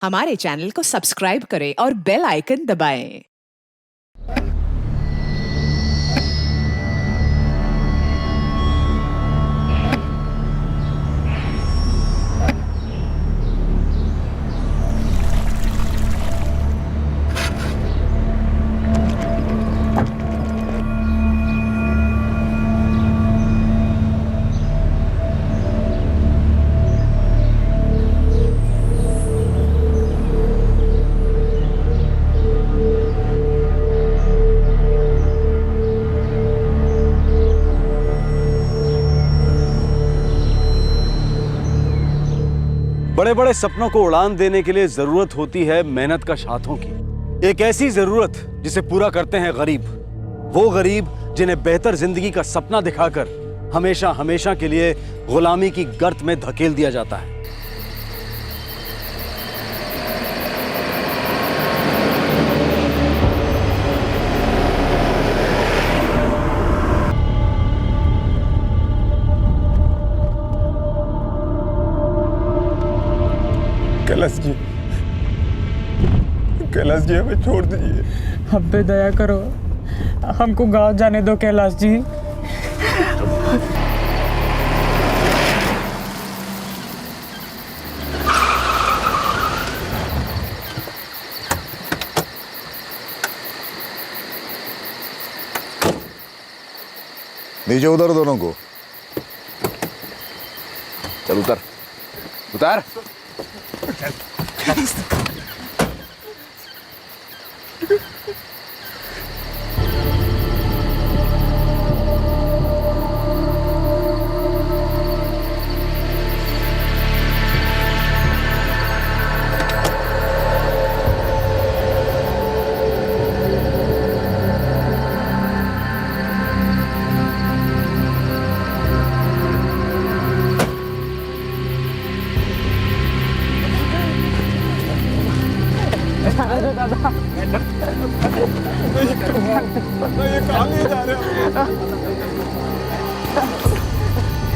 हमारे चैनल को सब्सक्राइब करें और बेल आइकन दबाएं। बड़े बड़े सपनों को उड़ान देने के लिए जरूरत होती है मेहनत कश हाथों की। एक ऐसी जरूरत जिसे पूरा करते हैं गरीब, वो गरीब जिन्हें बेहतर जिंदगी का सपना दिखाकर हमेशा हमेशा के लिए गुलामी की गर्त में धकेल दिया जाता है। कैलाश जी हमें छोड़ दीजिए। हम पे दया करो, हमको गांव जाने दो कैलाश जी। नीचे उतर दोनों को। चल उतर उतर। ये कहाँ ले जा रहे हो?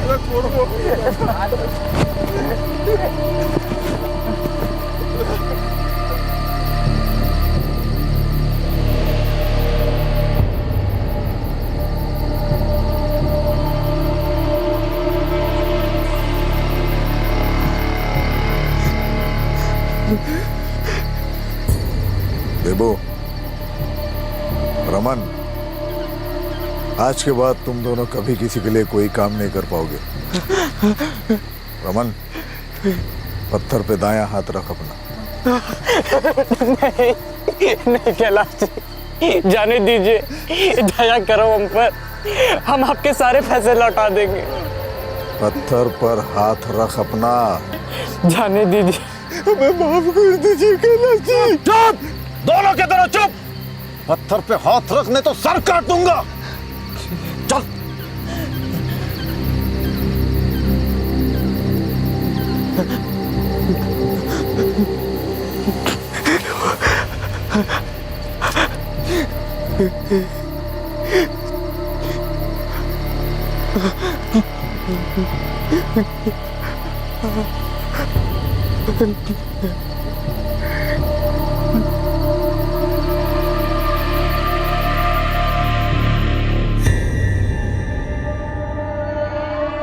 अरे छोड़ो। देबो, रमन, आज के बाद तुम दोनों कभी किसी के लिए कोई काम नहीं कर पाओगे। रमन, पत्थर पे दायां हाथ रख अपना। नहीं कैलाश जी, जाने दीजिए, दया करो हम पर, हम आपके सारे पैसे लौटा देंगे। पत्थर पर हाथ रख अपना। जाने दीजिए, हमें माफ कर दीजिए कैलाश जी। चुप, दोनों के दोनों चुप। पत्थर पे हाथ रखने तो सर काट दूंगा। चल।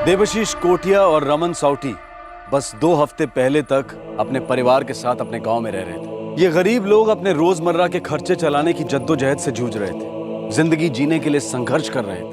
देवशीष कोटिया और रमन साउटी बस 2 हफ्ते पहले तक अपने परिवार के साथ अपने गांव में रह रहे थे। ये गरीब लोग अपने रोजमर्रा के खर्चे चलाने की जद्दोजहद से जूझ रहे थे, जिंदगी जीने के लिए संघर्ष कर रहे थे।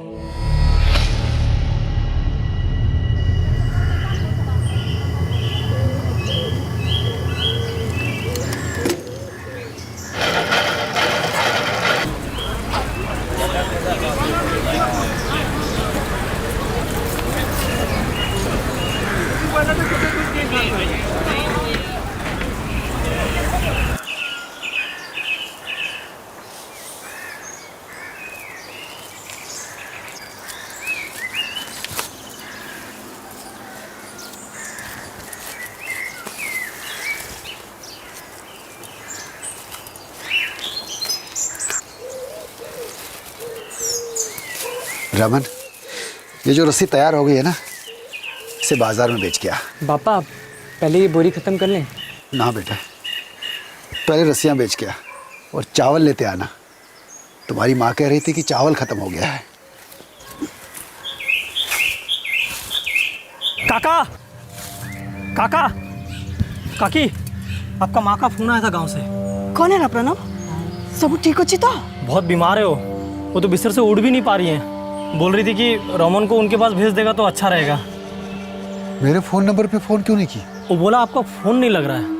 रमन, ये जो रस्सी तैयार हो गई है ना, इसे बाजार में बेच के आ। पापा पहले ये बोरी खत्म कर लें। ना बेटा, पहले रस्सियाँ बेच के आ और चावल लेते आना। तुम्हारी माँ कह रही थी कि चावल खत्म हो गया है। काका, काका, काकी, आपका माँ का फोन आया था गांव से। कौन है ना प्रणव? सब ठीक हो चिता? बहुत बीमार है वो तो बिस्तर से उठ भी नहीं पा रही है। बोल रही थी कि रोमन को उनके पास भेज देगा तो अच्छा रहेगा। मेरे फ़ोन नंबर पे फ़ोन क्यों नहीं की? वो बोला आपका फ़ोन नहीं लग रहा है।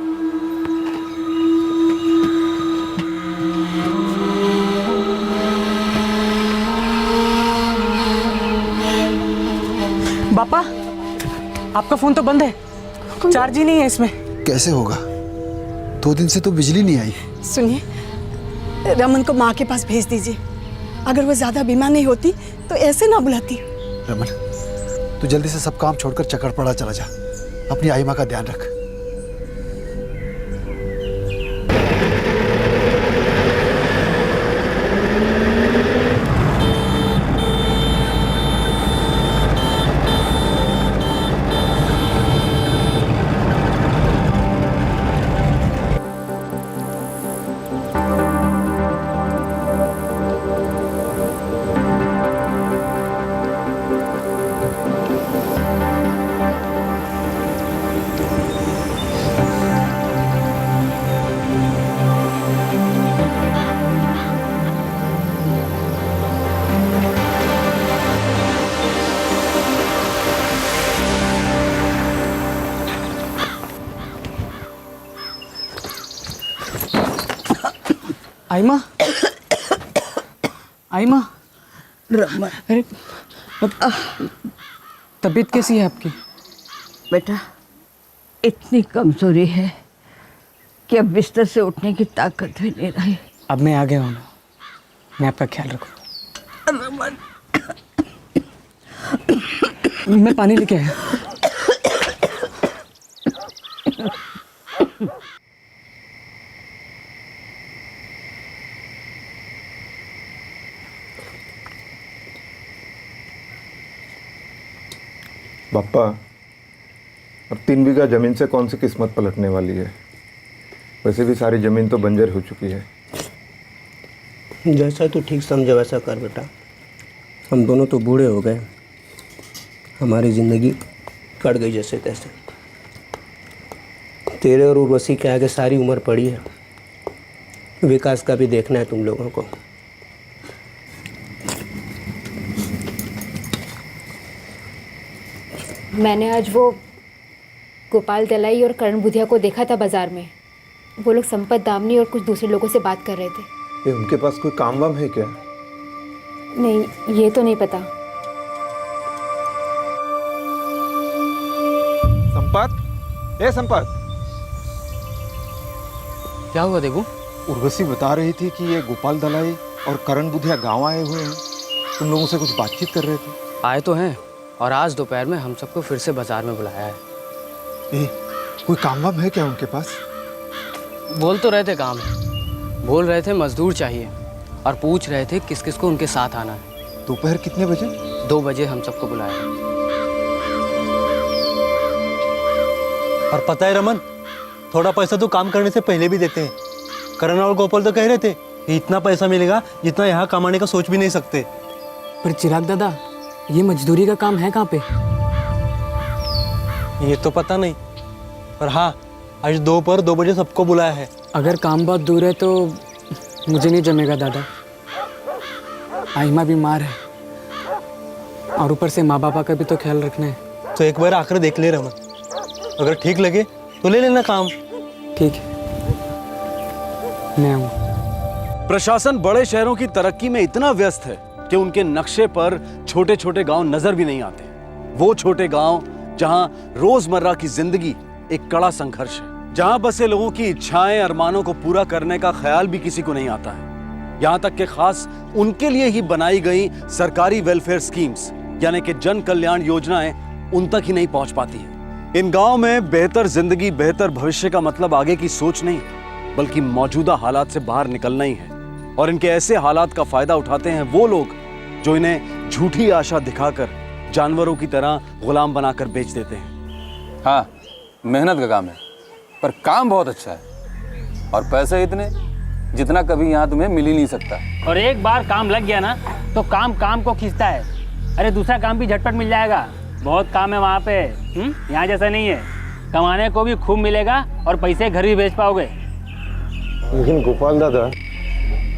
पापा, आपका फ़ोन तो बंद है, चार्ज ही नहीं है इसमें। कैसे होगा? 2 दिन से तो बिजली नहीं आई। सुनिए, रमन को माँ के पास भेज दीजिए। अगर वो ज्यादा बीमार नहीं होती तो ऐसे ना बुलाती। रमन, तू जल्दी से सब काम छोड़कर चकरपड़ा चला जा। अपनी आई माँ का ध्यान रख। आइमा, आइमा, अरे तबीयत कैसी है आपकी? बेटा, इतनी कमजोरी है कि अब बिस्तर से उठने की ताकत भी नहीं रही। अब मैं आ गया हूँ ना, मैं आपका ख्याल रखूँगा। मैं पानी लेके आया। पापा, अब 3 बीघा जमीन से कौन सी किस्मत पलटने वाली है? वैसे भी सारी जमीन तो बंजर हो चुकी है। जैसा तू ठीक समझे वैसा कर बेटा। हम दोनों तो बूढ़े हो गए, हमारी ज़िंदगी कट गई जैसे तैसे। तेरे और उर्वशी के आगे सारी उम्र पड़ी है। विकास का भी देखना है तुम लोगों को। मैंने आज वो गोपाल दलाई और करण बुधिया को देखा था बाजार में। वो लोग संपत दामनी और कुछ दूसरे लोगों से बात कर रहे थे। ये उनके पास कोई काम वाम है क्या? नहीं, ये तो नहीं पता। संपत, ए संपत, क्या हुआ देवू? उर्वशी बता रही थी कि ये गोपाल दलाई और करण बुधिया गांव आए हुए हैं। तुम लोगों से कुछ बातचीत कर रहे थे। आए तो हैं, और आज दोपहर में हम सबको फिर से बाजार में बुलाया है। कोई काम वाम है क्या उनके पास? बोल तो रहे थे काम है, बोल रहे थे मजदूर चाहिए, और पूछ रहे थे किस किस को उनके साथ आना है। दोपहर कितने बजे? 2 बजे हम सबको बुलाया है। और पता है रमन, थोड़ा पैसा तो काम करने से पहले भी देते हैं। करण और गोपाल तो कह रहे थे कि इतना पैसा मिलेगा जितना यहाँ कमाने का सोच भी नहीं सकते। पर चिराग दादा, ये मजदूरी का काम है कहाँ पे? ये तो पता नहीं, पर हाँ, आज दोपहर 2 बजे सबको बुलाया है। अगर काम बहुत दूर है तो मुझे नहीं जमेगा दादा। आइमा बीमार है, और ऊपर से माँ बापा का भी तो ख्याल रखना है। तो एक बार आकर देख ले रमन, अगर ठीक लगे तो ले लेना काम। ठीक है, मैं आऊँ। प्रशासन बड़े शहरों की तरक्की में इतना व्यस्त है कि उनके नक्शे पर छोटे छोटे गांव नजर भी नहीं आते। वो छोटे गांव जहां रोजमर्रा की जिंदगी एक कड़ा संघर्ष है, जहां बसे लोगों की इच्छाएं अरमानों को पूरा करने का ख्याल भी किसी को नहीं आता है। यहां तक कि खास उनके लिए ही बनाई गई सरकारी वेलफेयर स्कीम्स यानी कि जन कल्याण योजनाएं उन तक ही नहीं पहुंच पाती है। इन गांव में बेहतर जिंदगी, बेहतर भविष्य का मतलब आगे की सोच नहीं, बल्कि मौजूदा हालात से बाहर निकलना ही है। और इनके ऐसे हालात का फायदा उठाते हैं वो लोग जो इन्हें झूठी आशा दिखाकर जानवरों की तरह गुलाम बनाकर बेच देते हैं। हाँ, मेहनत का काम है, पर काम बहुत अच्छा है। और पैसे इतने जितना कभी यहाँ तुम्हें मिल ही नहीं सकता। और एक बार काम लग गया ना तो काम काम को खींचता है। अरे दूसरा काम भी झटपट मिल जाएगा, बहुत काम है वहाँ पे। यहाँ जैसा नहीं है, कमाने को भी खूब मिलेगा और पैसे घर भी भेज पाओगे। लेकिन गोपाल दादा,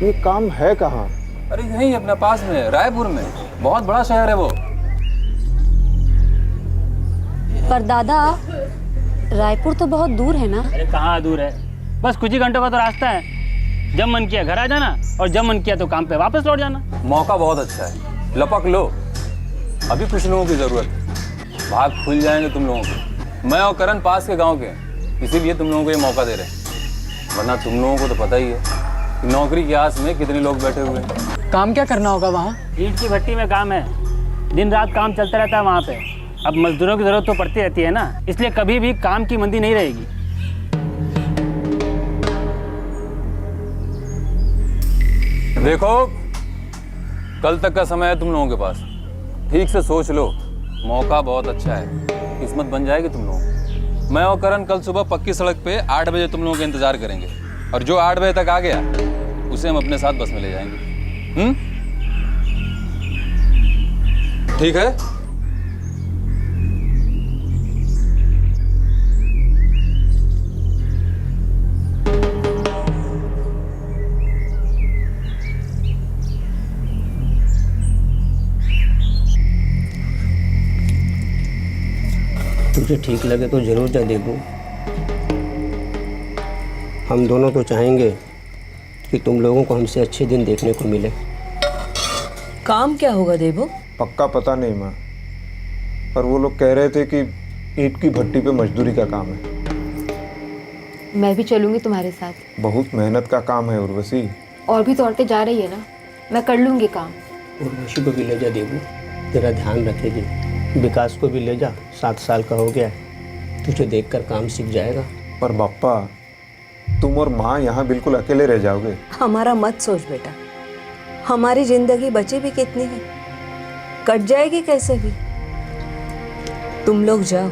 ये काम है कहाँ? अरे यहीं अपने पास में, रायपुर में, बहुत बड़ा शहर है वो। पर दादा, रायपुर तो बहुत दूर है ना। अरे कहाँ दूर है, बस कुछ ही घंटों का तो रास्ता है। जब मन किया घर आ जाना और जब मन किया तो काम पे वापस लौट जाना। मौका बहुत अच्छा है, लपक लो। अभी कुछ लोगों की जरूरत है, भाग खुल जाएंगे तुम लोगों के। मैं और करण पास के गांव के, इसीलिए तुम लोगों को ये मौका दे रहे हैं। वरना तुम लोगों को तो पता ही है कि नौकरी की आस में कितने लोग बैठे हुए हैं। काम क्या करना होगा वहाँ? ईंट की भट्टी में काम है, दिन रात काम चलता रहता है वहाँ पे। अब मजदूरों की जरूरत तो पड़ती रहती है ना, इसलिए कभी भी काम की मंदी नहीं रहेगी। देखो, कल तक का समय है तुम लोगों के पास, ठीक से सोच लो। मौका बहुत अच्छा है, किस्मत बन जाएगी तुम लोगों। मैं और करण कल सुबह पक्की सड़क पे 8 बजे तुम लोगों का इंतजार करेंगे, और जो 8 बजे तक आ गया उसे हम अपने साथ बस में ले जाएंगे। ठीक है? तुझे ठीक लगे तो ज़रूर जा देबू। हम दोनों तो चाहेंगे कि तुम लोगों को हमसे अच्छे दिन देखने को मिले। काम क्या होगा देबू? पक्का पता नहीं माँ, पर वो लोग कह रहे थे कि ईंट की भट्टी पे मजदूरी का काम है। मैं भी चलूंगी तुम्हारे साथ। बहुत मेहनत का काम है उर्वशी। और भी तो औरतें जा रही है ना, मैं कर लूंगी काम। उर्वशी को भी ले जा देबू, तेरा ध्यान रखेगी। विकास को भी ले जा, 7 साल का हो गया है, तुझे देखकर काम सीख जाएगा। पर बाप्पा, तुम और माँ यहाँ बिल्कुल अकेले रह जाओगे। हमारा मत सोच बेटा, हमारी जिंदगी बची भी कितनी है, कट जाएगी कैसे भी। तुम लोग जाओ,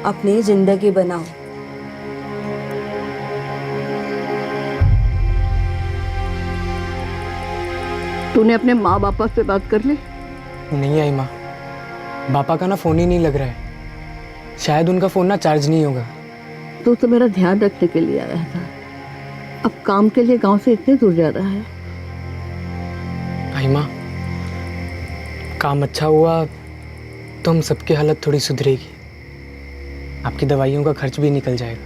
अपनी जिंदगी बनाओ। तूने अपने माँ बापा से बात कर ली? नहीं आई माँ, पापा का ना फ़ोन ही नहीं लग रहा है। शायद उनका फ़ोन ना चार्ज नहीं होगा। तू तो मेरा ध्यान रखने के लिए आया था, अब काम के लिए गांव से इतने दूर जा रहा है। आई माँ, काम अच्छा हुआ तो हम सबकी हालत थोड़ी सुधरेगी, आपकी दवाइयों का खर्च भी निकल जाएगा।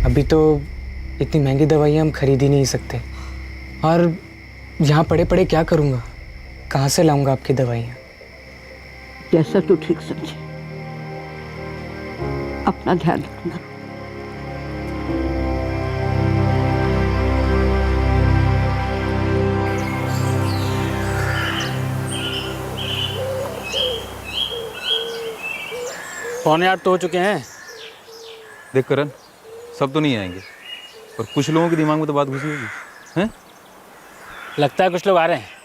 अभी तो इतनी महंगी दवाइयाँ हम खरीद ही नहीं सकते, और यहाँ पड़े पड़े क्या करूँगा, कहाँ से लाऊंगा आपकी दवाइयाँ? जैसा तू ठीक समझे, अपना ध्यान रखना। पौने 8 तो हो चुके हैं। देख करण, सब तो नहीं आएंगे, पर कुछ लोगों के दिमाग में तो बात घुसी होगी, हैं? लगता है कुछ लोग आ रहे हैं।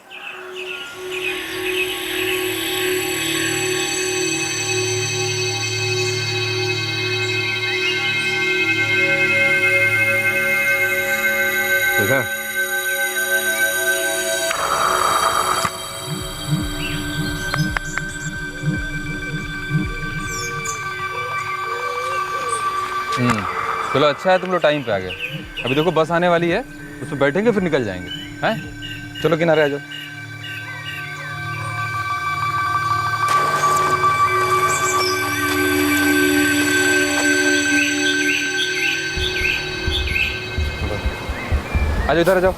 देखा? चलो अच्छा है तुम लोग टाइम पे आ गए। अभी देखो बस आने वाली है, उसमें बैठेंगे फिर निकल जाएंगे, हैं? चलो किनारे आ जाओ। आ जाओ, इधर आ जाओ।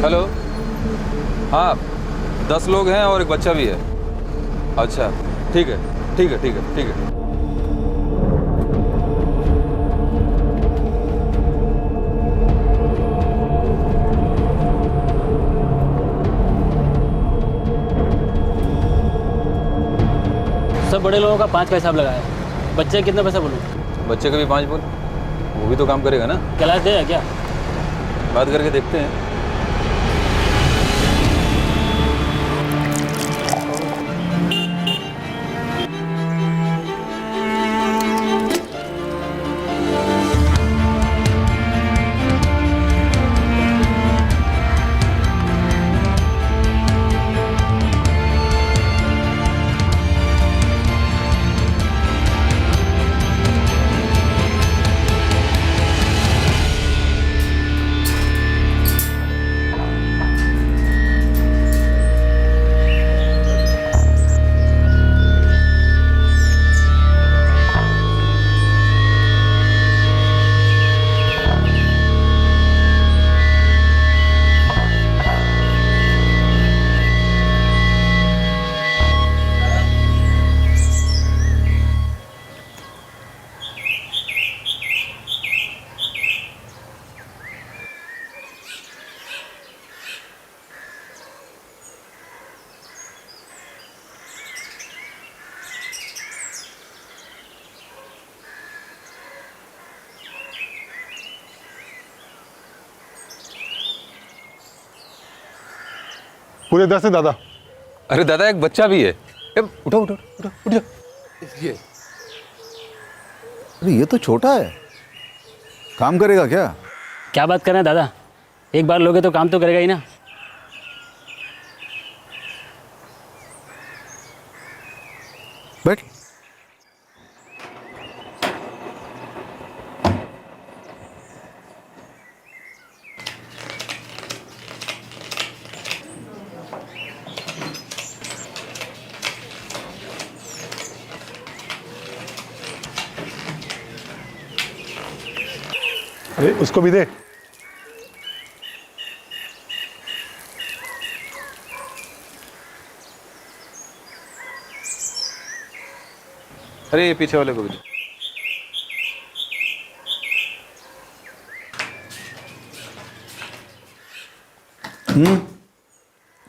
हेलो, हाँ 10 लोग हैं और एक बच्चा भी है। अच्छा ठीक है, ठीक है, ठीक है, ठीक है। सब बड़े लोगों का 5 का हिसाब लगाया, बच्चे कितना पैसा बोलूँ? बच्चे का भी 5 बोल, वो भी तो काम करेगा ना। क्लास दे क्या? बात करके देखते हैं। पूरे 10 है दादा। अरे दादा एक बच्चा भी है। उठो उठो उठो उठ जाओ। ये अरे ये तो छोटा है, काम करेगा क्या? क्या बात कर रहे हैं दादा, एक बार लोगे तो काम तो करेगा ही ना। बैठ। अरे उसको भी दे। अरे ये पीछे वाले को भी दे।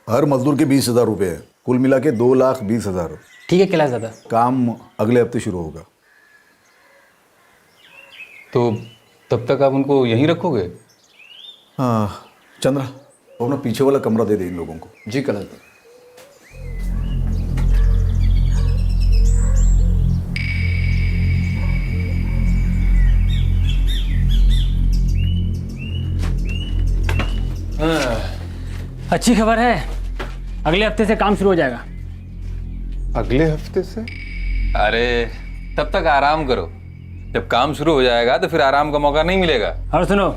हर मजदूर के 20,000 रुपये है, कुल मिला के 2,20,000। ठीक है कैलाश दादा। काम अगले हफ्ते शुरू होगा। तो तब तक आप उनको यहीं रखोगे? हाँ चंद्रा, वो अपना पीछे वाला कमरा दे दे इन लोगों को। जी कैलाश। अच्छी खबर है, अगले हफ्ते से काम शुरू हो जाएगा। अगले हफ्ते से? अरे तब तक आराम करो, जब काम शुरू हो जाएगा तो फिर आराम का मौका नहीं मिलेगा। और सुनो,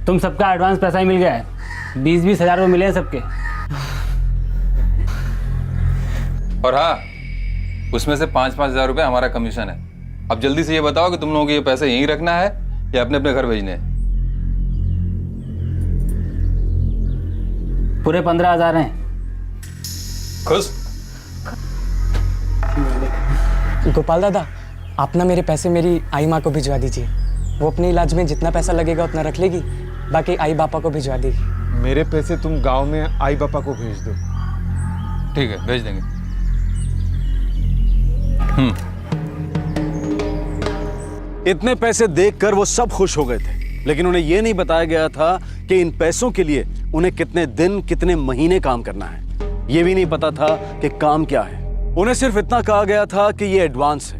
तुम सबका एडवांस पैसा ही मिल गया है, 20-20 हज़ार रुपये मिले हैं सबके। और हाँ, उसमें से 5-5 हज़ार रुपये हमारा कमीशन है। अब जल्दी से ये बताओ कि तुम लोगों को ये पैसे यहीं रखना है या अपने अपने घर भेजने हैं? पूरे 15,000 हैं। खुश? गोपाल दादा, आप ना मेरे पैसे मेरी आई माँ को भिजवा दीजिए। वो अपने इलाज में जितना पैसा लगेगा उतना रख लेगी, बाकी आई बापा को भिजवा देगी। मेरे पैसे तुम गांव में आई बापा को भेज दो। ठीक है, भेज देंगे। इतने पैसे देखकर वो सब खुश हो गए थे, लेकिन उन्हें यह नहीं बताया गया था कि इन पैसों के लिए उन्हें कितने दिन कितने महीने काम करना है। यह भी नहीं पता था कि काम क्या है। उन्हें सिर्फ इतना कहा गया था कि यह एडवांस है,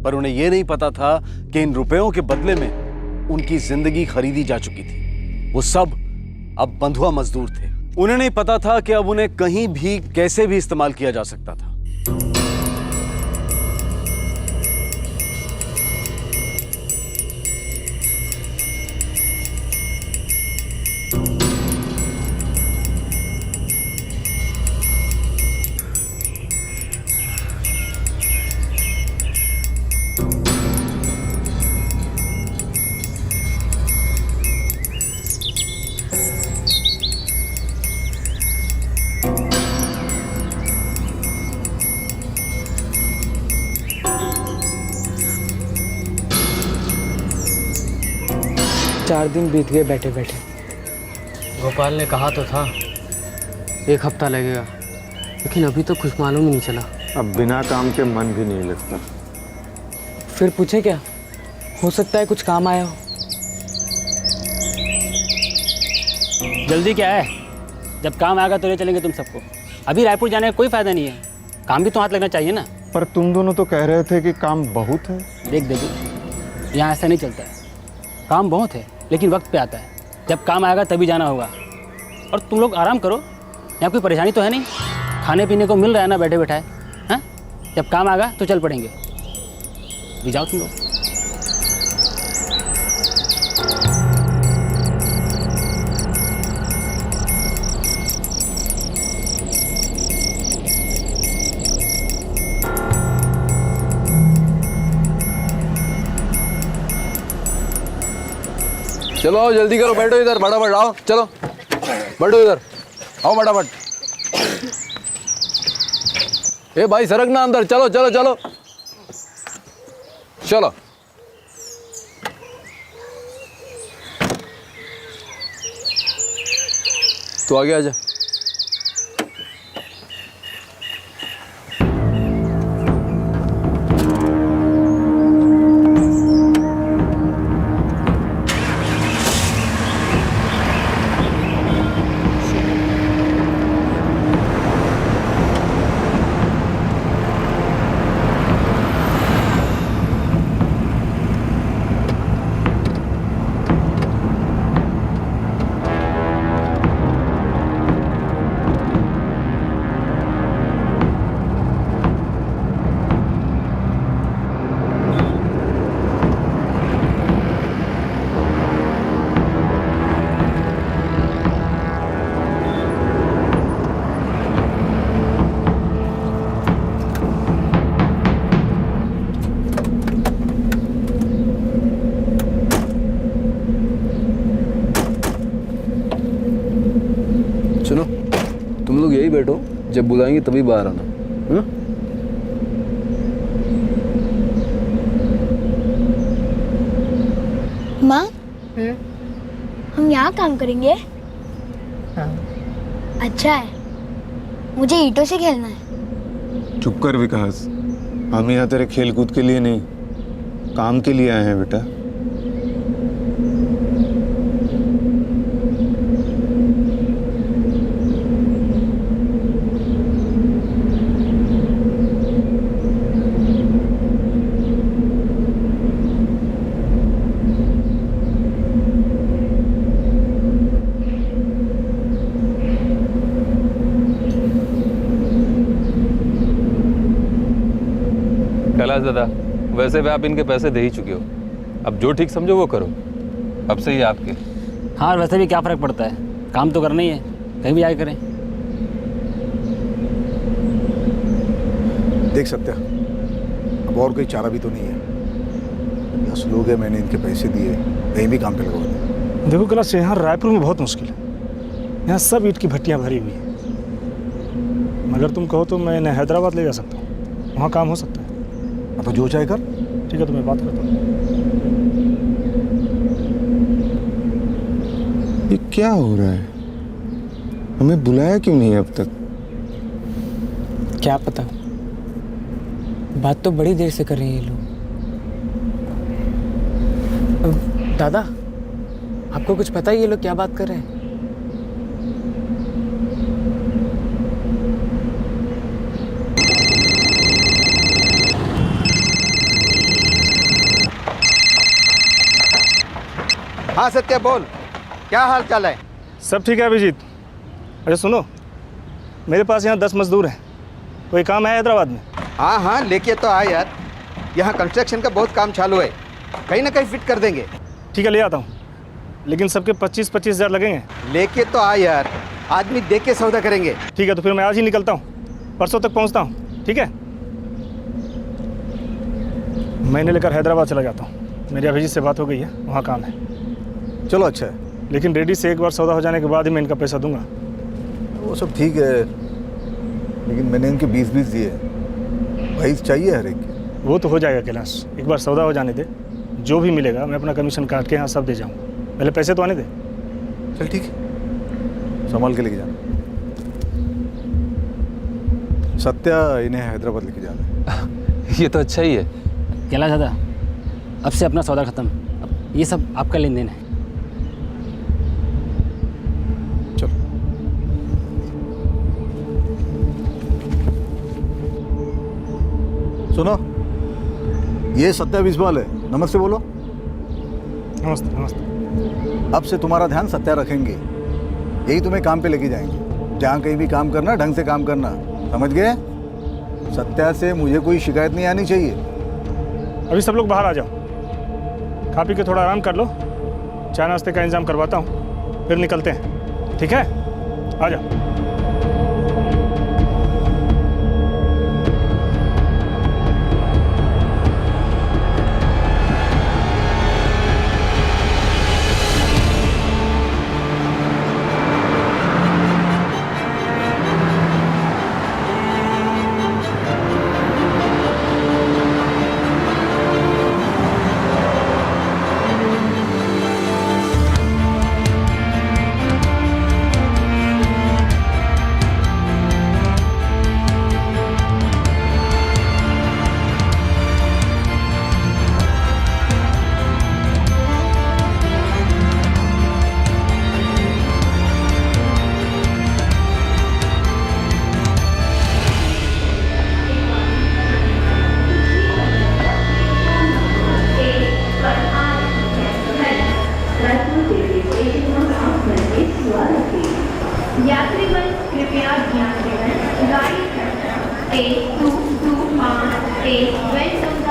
पर उन्हें यह नहीं पता था कि इन रुपयों के बदले में उनकी जिंदगी खरीदी जा चुकी थी। वो सब अब बंधुआ मजदूर थे। उन्हें नहीं पता था कि अब उन्हें कहीं भी कैसे भी इस्तेमाल किया जा सकता था। चार दिन बीत गए बैठे बैठे। गोपाल ने कहा तो था 1 हफ्ता लगेगा, लेकिन अभी तो कुछ मालूम ही नहीं चला। अब बिना काम के मन भी नहीं लगता। फिर पूछे क्या, हो सकता है कुछ काम आया हो। जल्दी क्या है, जब काम आएगा तो ले चलेंगे तुम सबको। अभी रायपुर जाने का कोई फ़ायदा नहीं है, काम भी तो हाथ लगना चाहिए ना। पर तुम दोनों तो कह रहे थे कि काम बहुत है। देख यहाँ ऐसा नहीं चलता है, काम बहुत है लेकिन वक्त पे आता है। जब काम आएगा तभी जाना होगा। और तुम लोग आराम करो, यहाँ कोई परेशानी तो है नहीं, खाने पीने को मिल रहा है ना बैठे बैठाए। हाँ, जब काम आएगा तो चल पड़ेंगे। भी जाओ तुम लोग। चलो आओ, जल्दी करो, बैठो इधर, फटाफट आओ, चलो बैठो इधर, आओ फटाफट। ए भाई सरक ना अंदर, चलो चलो चलो चलो। तो आगे आजा। सुनो, तुम लोग यही बैठो, जब बुलाएंगे तभी बाहर आना। माँ, हम यहाँ काम करेंगे? हाँ। अच्छा है, मुझे ईंटों से खेलना है। चुप कर विकास, हम यहाँ तेरे खेल कूद के लिए नहीं, काम के लिए आए हैं बेटा। कैलाश दादा, वैसे भी आप इनके पैसे दे ही चुके हो, अब जो ठीक समझो वो करो, अब से ही आपके। हाँ, और वैसे भी क्या फ़र्क पड़ता है, काम तो करना ही है, कहीं भी जाके करें। देख सकते हैं, अब और कोई चारा भी तो नहीं है। 10 लोग हैं, मैंने इनके पैसे दिए, कहीं भी काम पे लगवा दिया। देखो कैलाश, यहाँ रायपुर में बहुत मुश्किल है, यहाँ सब ईंट की भट्टियाँ भरी हुई हैं। अगर तुम कहो तो मैं इन्हें हैदराबाद ले जा सकता हूँ, वहाँ काम हो सकता है। तो जो चाहे कर। ठीक है, तो मैं बात करता हूँ। ये क्या हो रहा है? हमें बुलाया क्यों नहीं अब तक? क्या पता, बात तो बड़ी देर से कर रहे हैं ये लोग। दादा, आपको कुछ पता है ये लोग क्या बात कर रहे हैं? हाँ सत्या, बोल, क्या हाल चाल है? सब ठीक है अभिजीत। अरे सुनो, मेरे पास यहाँ 10 मजदूर हैं, कोई काम है हैदराबाद में? हाँ हाँ, लेके तो आ यार, यहाँ कंस्ट्रक्शन का बहुत काम चालू है, कहीं ना कहीं फिट कर देंगे। ठीक है, ले आता हूँ, लेकिन सबके 25-25 हज़ार लगेंगे। लेके तो आ यार, आदमी देख के सौदा करेंगे। ठीक है, तो फिर मैं आज ही निकलता हूँ, परसों तक पहुँचता हूँ। ठीक है, मैंने लेकर हैदराबाद चला जाता हूँ, मेरी अभिजीत से बात हो गई है, वहाँ काम है। चलो अच्छा है, लेकिन रेडी से एक बार सौदा हो जाने के बाद ही मैं इनका पैसा दूंगा। वो सब ठीक है, लेकिन मैंने इनके 20-20 दिए, 22 चाहिए हर एक। वो तो हो जाएगा कैलाश, एक बार सौदा हो जाने दे, जो भी मिलेगा मैं अपना कमीशन काट के यहाँ सब दे जाऊँगा। पहले पैसे तो आने दे। चल ठीक है, संभाल के लेके जाना। सत्या इन्हें हैदराबाद लेके जाना है। ये तो अच्छा ही है। कैलाश दादा, अब से अपना सौदा खत्म, अब ये सब आपका लेन देन है। चलो। सुनो, ये सत्या बिस्वाल है, नमस्ते बोलो। नमस्ते नमस्ते। अब से तुम्हारा ध्यान सत्या रखेंगे, यही तुम्हें काम पे लेके जाएंगे। जहाँ कहीं भी काम करना ढंग से काम करना, समझ गए? सत्या से मुझे कोई शिकायत नहीं आनी चाहिए। अभी सब लोग बाहर आ जाओ, खा पी के थोड़ा आराम कर लो, चाय नाश्ते का इंतजाम करवाता हूँ, फिर निकलते हैं, ठीक है? आ जाओ।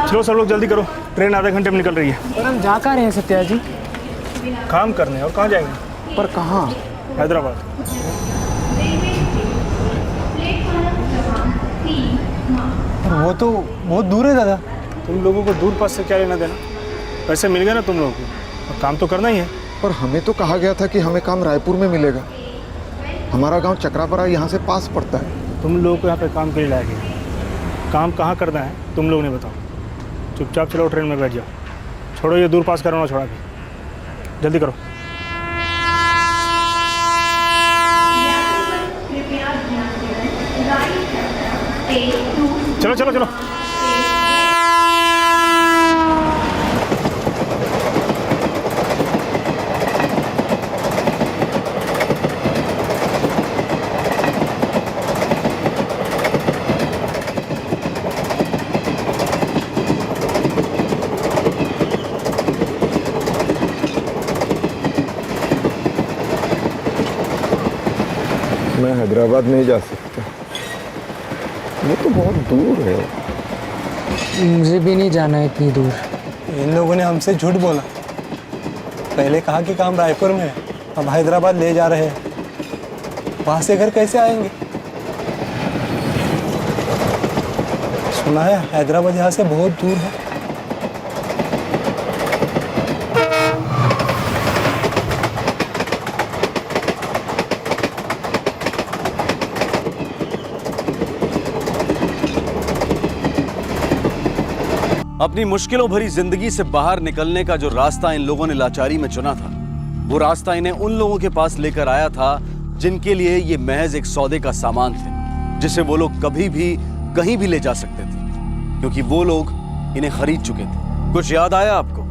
चलो सब लोग जल्दी करो, ट्रेन आधे घंटे में निकल रही है। पर हम जा कहाँ रहे हैं सत्या जी? काम करने, और कहाँ जाएंगे? पर कहाँ? हैदराबाद। और वो तो बहुत दूर है दादा। तुम लोगों को दूर पास से क्या लेना देना? पैसे मिल गए ना तुम लोगों को, और काम तो करना ही है। पर हमें तो कहा गया था कि हमें काम रायपुर में मिलेगा। हमारा गांव चक्रापरा यहाँ से पास पड़ता है। तुम लोगों को यहाँ पे काम के लिए लाया गया, काम कहाँ करना है तुम लोगों ने बताओ। चुपचाप चलो, ट्रेन में बैठ जाओ, छोड़ो ये दूर पास करना, छोड़ा के जल्दी करो। चलो चलो चलो। मैं हैदराबाद नहीं जा सकता, वो तो बहुत दूर है। मुझे भी नहीं जाना है इतनी दूर। इन लोगों ने हमसे झूठ बोला। पहले कहा कि काम रायपुर में है, अब हैदराबाद ले जा रहे हैं। वहाँ से घर कैसे आएंगे? सुना है हैदराबाद यहाँ से बहुत दूर है। अपनी मुश्किलों भरी जिंदगी से बाहर निकलने का जो रास्ता इन लोगों ने लाचारी में चुना था, वो रास्ता इन्हें उन लोगों के पास लेकर आया था जिनके लिए ये महज एक सौदे का सामान थे, जिसे वो लोग कभी भी कहीं भी ले जा सकते थे, क्योंकि वो लोग इन्हें खरीद चुके थे। कुछ याद आया आपको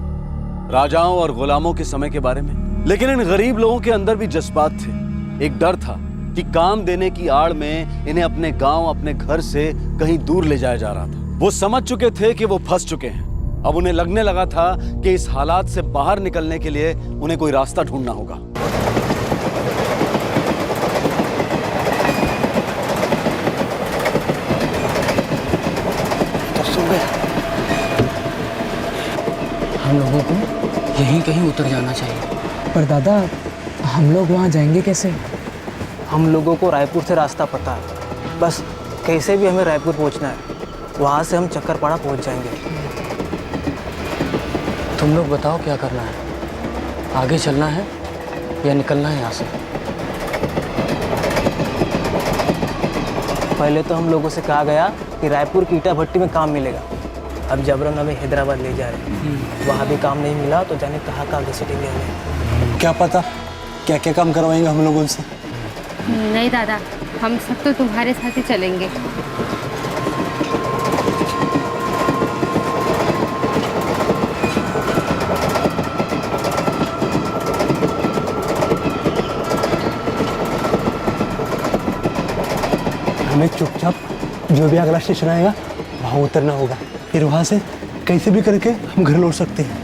राजाओं और गुलामों के समय के बारे में? लेकिन इन गरीब लोगों के अंदर भी जज्बात थे। एक डर था कि काम देने की आड़ में इन्हें अपने गांव, अपने घर से कहीं दूर ले जाया जा रहा था। वो समझ चुके थे कि वो फंस चुके हैं। अब उन्हें लगने लगा था कि इस हालात से बाहर निकलने के लिए उन्हें कोई रास्ता ढूंढना होगा। हम लोगों को यहीं कहीं उतर जाना चाहिए। पर दादा, हम लोग वहाँ जाएंगे कैसे? हम लोगों को रायपुर से रास्ता पता है, बस कैसे भी हमें रायपुर पहुँचना है। वहाँ से हम चक्करपाड़ा पहुँच जाएंगे। तुम लोग बताओ क्या करना है, आगे चलना है या निकलना है यहाँ से? पहले तो हम लोगों से कहा गया कि रायपुर की ईटा भट्टी में काम मिलेगा। अब जबरन हमें हैदराबाद ले जा रहे हैं, वहाँ भी काम नहीं मिला तो जाने कहाँ घसीटेंगे हमें। क्या पता क्या क्या काम करवाएंगे हम लोग उनसे। नहीं दादा, हम सब तो तुम्हारे साथ ही चलेंगे। हमें चुपचाप जो भी अगला स्टेशन आएगा वहाँ उतरना होगा, फिर वहाँ से कैसे भी करके हम घर लौट सकते हैं।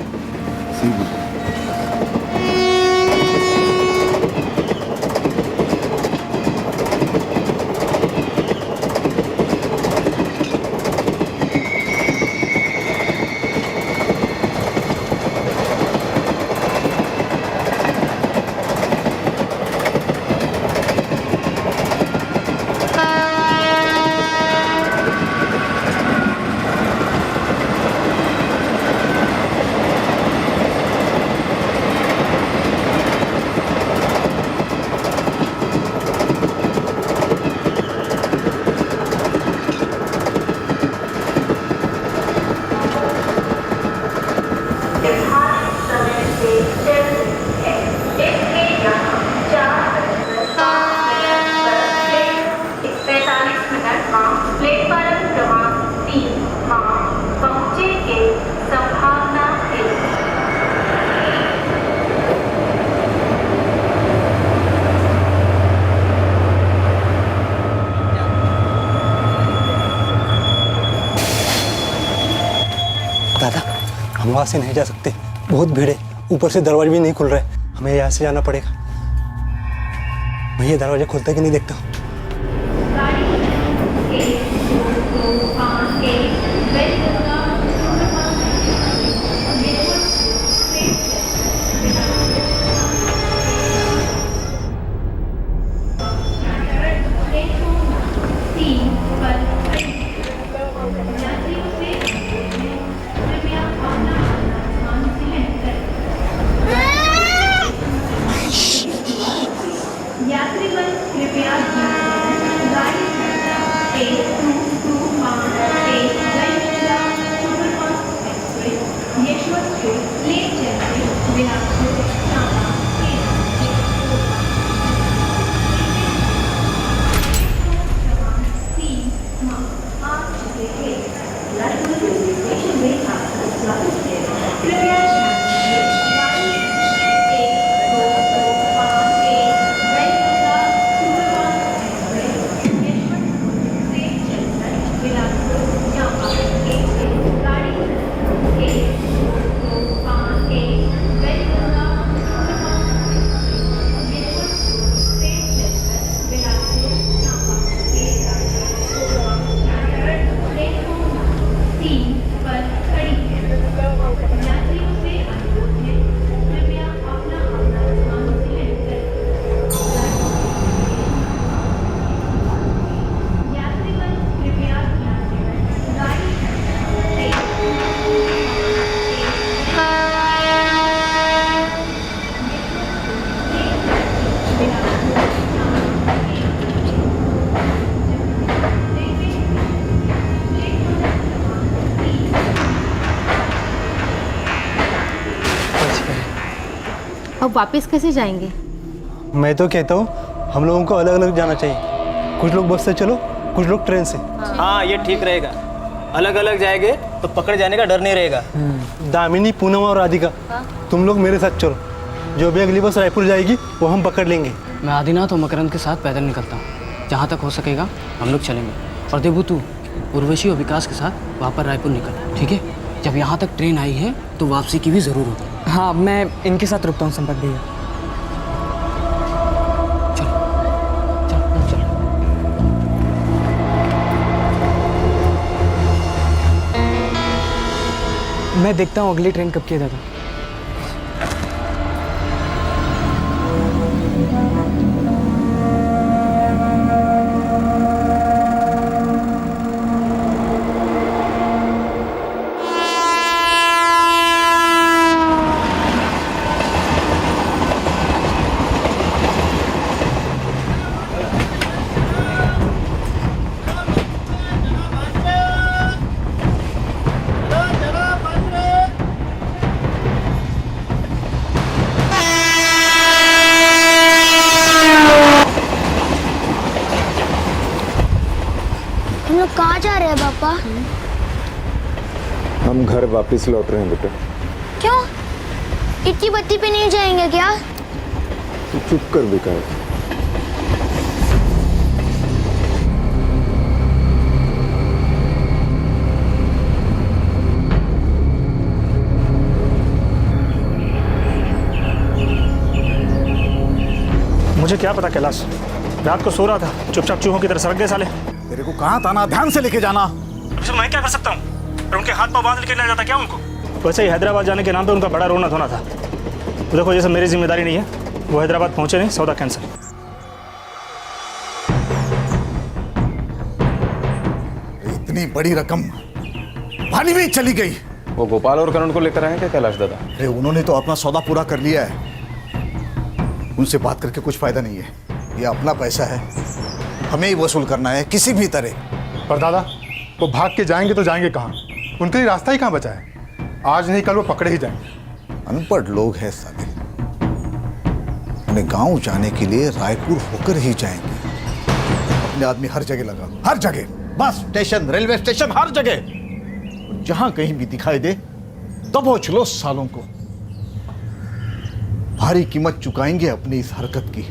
दादा, हम वहाँ से नहीं जा सकते, बहुत भीड़ है, ऊपर से दरवाजे भी नहीं खुल रहे, हमें यहाँ से जाना पड़ेगा। मैं ये दरवाजा खुलता कि नहीं देखता हूँ। अब वापस कैसे जाएंगे? मैं तो कहता हूँ हम लोगों को अलग अलग जाना चाहिए, कुछ लोग बस से चलो, कुछ लोग ट्रेन से। हाँ, ये ठीक रहेगा। अलग अलग जाएंगे तो पकड़ जाने का डर नहीं रहेगा। दामिनी, पूनम और राधिका, तुम लोग मेरे साथ चलो, जो भी अगली बस रायपुर जाएगी वो हम पकड़ लेंगे। मैं आदिनाथ और मकरंद के साथ पैदल निकलता हूँ, जहाँ तक हो सकेगा हम लोग चलेंगे। और देबू, तू उर्वशी और विकास के साथ वहाँ पर रायपुर निकल, ठीक है? जब यहाँ तक ट्रेन आई है तो वापसी की भी ज़रूर होगी। हाँ, मैं इनके साथ रुकता हूँ संपत भैया। मैं देखता हूँ अगली ट्रेन कब की है दादा। कहाँ जा रहे हैं पापा? हम घर वापस लौट रहे हैं बेटा। क्यों? इतनी बत्ती पे नहीं जाएंगे क्या? तू चुप कर विकास। मुझे क्या पता कैलाश, रात को सो रहा था, चुपचाप चूहों की तरह सरक गए साले। तेरे को कहाँ ताना, ध्यान से लेके जाना। अब सर मैं क्या कर सकता हूँ? और उनके हाथ पाँव बांध के ले जाता क्या उनको? वैसे ही हैदराबाद जाने के नाम पे उनका बड़ा रोना धोना था। तो देखो ये सब मेरी जिम्मेदारी नहीं है, वो हैदराबाद पहुंचे नहीं, सौदा कैंसिल। इतनी बड़ी रकम पानी में चली गई। वो गोपाल और करण को लेकर आए क्या कैलाश दादा? अरे उन्होंने तो अपना सौदा पूरा कर लिया है, उनसे बात करके कुछ फायदा नहीं है। ये अपना पैसा है, हमें ही वसूल करना है किसी भी तरह। पर दादा वो भाग के जाएंगे तो जाएंगे कहाँ? उनके लिए रास्ता ही कहाँ बचा है? आज नहीं कल वो पकड़े ही जाएंगे। अनपढ़ लोग हैं साले, उन्हें गांव जाने के लिए रायपुर होकर ही जाएंगे। अपने आदमी हर जगह लगा, हर जगह, बस स्टेशन, रेलवे स्टेशन, हर जगह। जहां कहीं भी दिखाई दे दबोच लो सालों को। भारी कीमत चुकाएंगे अपनी इस हरकत की।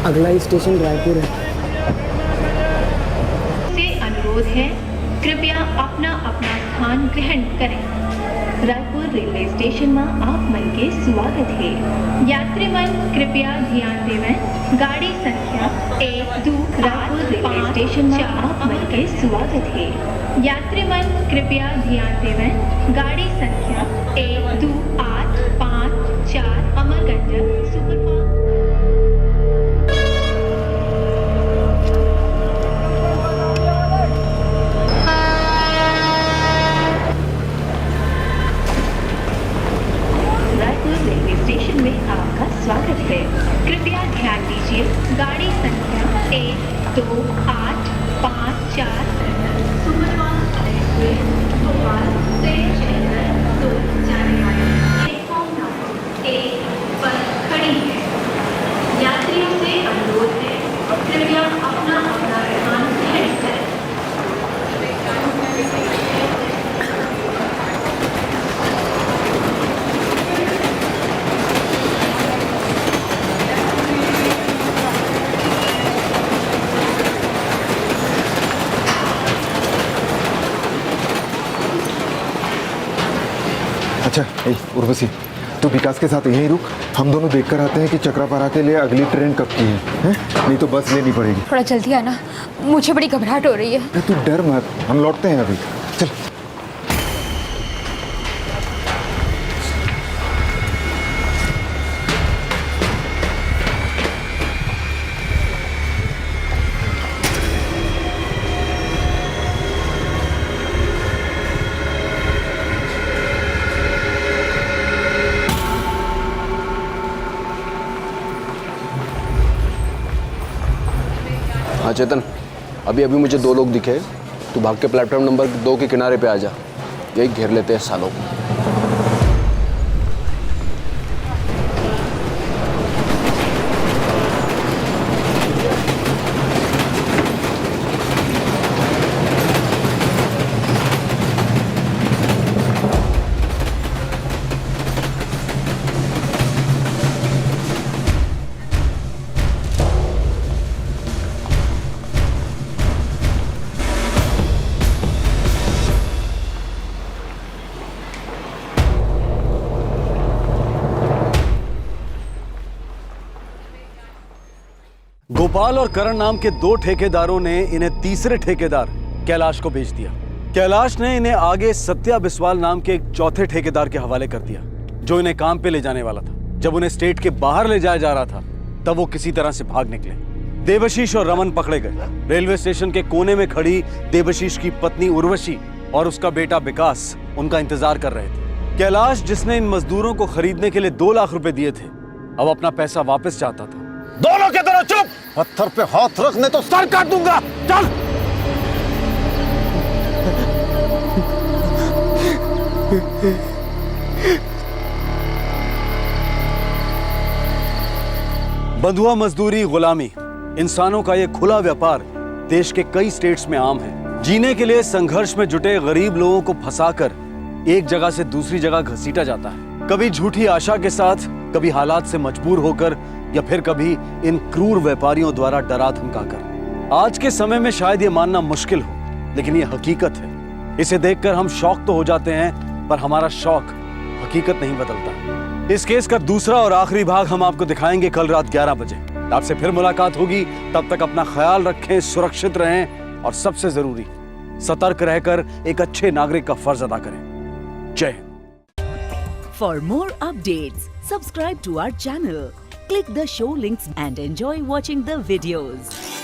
अगला स्टेशन रायपुर है। से अनुरोध है, कृपया अपना अपना स्थान ग्रहण करें। रायपुर रेलवे स्टेशन में आप मन के स्वागत है। यात्री मन कृपया ध्यान देवें, गाड़ी संख्या 1, 2 रायपुर रेलवे स्टेशन में आप मन के स्वागत है। यात्री मन कृपया ध्यान देवें, गाड़ी संख्या 1, 2, 8, 5, 4 अमरकंटक सुपरफास्ट। स्टेशन में आपका स्वागत है। कृपया ध्यान दीजिए, गाड़ी संख्या 1, 2, 8, 5, 4 सुपरफास्ट एक्सप्रेस भोपाल से चेन्नई को जाने वाली प्लेटफॉर्म नंबर 1 पर खड़ी है। यात्रियों से अनुरोध है, कृपया अपना अपना स्थान ग्रहण करें। अच्छा उर्वशी, तू विकास के साथ यहीं रुक, हम दोनों देखकर आते हैं कि चक्रापारा के लिए अगली ट्रेन कब की है? नहीं तो बस लेनी पड़ेगी। थोड़ा जल्दी आना, मुझे बड़ी घबराहट हो रही है। तू डर मत, हम लौटते हैं अभी, चल। हाँ चेतन, अभी अभी मुझे 2 लोग दिखे, तू भाग के प्लेटफॉर्म नंबर 2 के किनारे पे आ जा, यही घेर लेते हैं सालों को। गोपाल और करण नाम के 2 ठेकेदारों ने इन्हें तीसरे ठेकेदार कैलाश को बेच दिया। कैलाश ने इन्हें आगे सत्या बिस्वाल नाम के एक चौथे ठेकेदार के हवाले कर दिया, जो इन्हें काम पे ले जाने वाला था। जब उन्हें स्टेट के बाहर ले जाया जा रहा था, तब वो किसी तरह से भाग निकले। देवशीष और रमन पकड़े गए। रेलवे स्टेशन के कोने में खड़ी देवशीष की पत्नी उर्वशी और उसका बेटा विकास उनका इंतजार कर रहे थे। कैलाश, जिसने इन मजदूरों को खरीदने के लिए 2 लाख रुपए दिए थे, अब अपना पैसा वापस चाहता था। दोनों के दोनों चुप! पत्थर पे हाथ रखने तो सर काट दूंगा। चल! बंधुआ मजदूरी, गुलामी, इंसानों का ये खुला व्यापार देश के कई स्टेट्स में आम है। जीने के लिए संघर्ष में जुटे गरीब लोगों को फंसाकर एक जगह से दूसरी जगह घसीटा जाता है, कभी झूठी आशा के साथ, कभी हालात से मजबूर होकर, या फिर कभी इन क्रूर व्यापारियों द्वारा डरा धमकाकर। आज के समय में शायद ये मानना मुश्किल हो, लेकिन ये हकीकत है। इसे देखकर हम शौक तो हो जाते हैं, पर हमारा शौक हकीकत नहीं बदलता। इस केस का दूसरा और आखिरी भाग हम आपको दिखाएंगे कल रात 11 बजे। आपसे फिर मुलाकात होगी। तब तक अपना ख्याल रखें, सुरक्षित रहें और सबसे जरूरी, सतर्क रहकर एक अच्छे नागरिक का फर्ज अदा करें। जय Hind. For more updates, subscribe to our channel, click the show links and enjoy watching the videos.